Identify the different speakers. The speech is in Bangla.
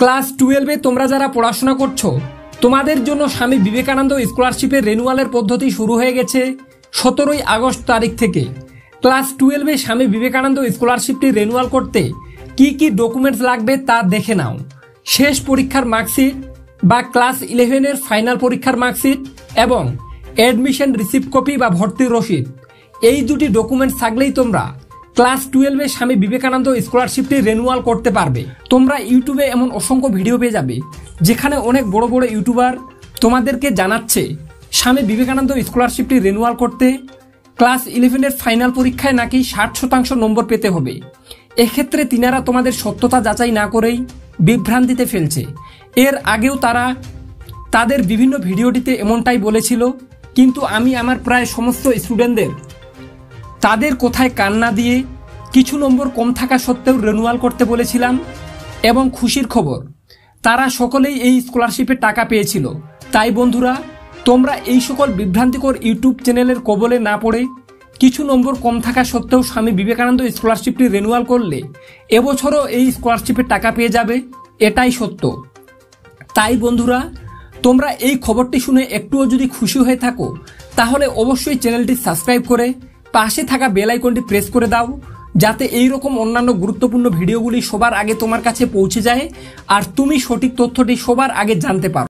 Speaker 1: ক্লাস 12-এ তোমরা যারা পড়াশোনা করছো তোমাদের জন্য স্বামী বিবেকানন্দ স্কলারশিপের রেনুয়ালের পদ্ধতি শুরু হয়ে গেছে 17 আগস্ট তারিখ থেকে। ক্লাস 12-এ স্বামী বিবেকানন্দ স্কলারশিপটি রেনুয়াল করতে কি কি ডকুমেন্টস লাগবে তা দেখে নাও। শেষ পরীক্ষার মার্কশিট বা ক্লাস 11-এর ফাইনাল পরীক্ষার মার্কশিট এবং অ্যাডমিশন রিসিপ্ট কপি বা ভর্তির রসিদ, এই দুটি ডকুমেন্টস থাকলেই তোমরা ক্লাস 12-এ স্বামী বিবেকানন্দ স্কলারশিপটি রেনুয়াল করতে পারবে। তোমরা ইউটিউবে এমন অসংখ্য ভিডিও পেয়ে যাবে যেখানে অনেক বড় বড় ইউটিউবার তোমাদেরকে জানাচ্ছে স্বামী বিবেকানন্দ স্কলারশিপটি রেনুয়াল করতে ক্লাস 11-এর ফাইনাল পরীক্ষায় নাকি 60% নম্বর পেতে হবে। এক্ষেত্রে তিনারা তোমাদের সত্যতা যাচাই না করেই বিভ্রান্তিতে ফেলছে। এর আগেও তারা তাদের বিভিন্ন ভিডিওটিতে এমনটাই বলেছিল, কিন্তু আমি আমার প্রায় সমস্ত স্টুডেন্টদের তাদের কোথায় কান না দিয়ে কিছু নম্বর কম থাকা সত্ত্বেও রেনুয়াল করতে বলেছিলাম এবং খুশির খবর তারা সকলেই এই স্কলারশিপের টাকা পেয়েছিল। তাই বন্ধুরা, তোমরা এই সকল বিভ্রান্তিকর ইউটিউব চ্যানেলের কবলে না পড়ে কিছু নম্বর কম থাকা সত্ত্বেও স্বামী বিবেকানন্দ স্কলারশিপটি রেনুয়াল করলে এবছরও এই স্কলারশিপের টাকা পেয়ে যাবে, এটাই সত্য। তাই বন্ধুরা, তোমরা এই খবরটি শুনে একটুও যদি খুশি হয়ে থাকো তাহলে অবশ্যই চ্যানেলটি সাবস্ক্রাইব করে পাশে থাকা বেল আইকনটি প্রেস করে দাও, যাতে এই রকম অন্যান্য গুরুত্বপূর্ণ ভিডিওগুলি সবার আগে তোমার কাছে পৌঁছে যায় আর তুমি সঠিক তথ্যটি সবার আগে জানতে পারো।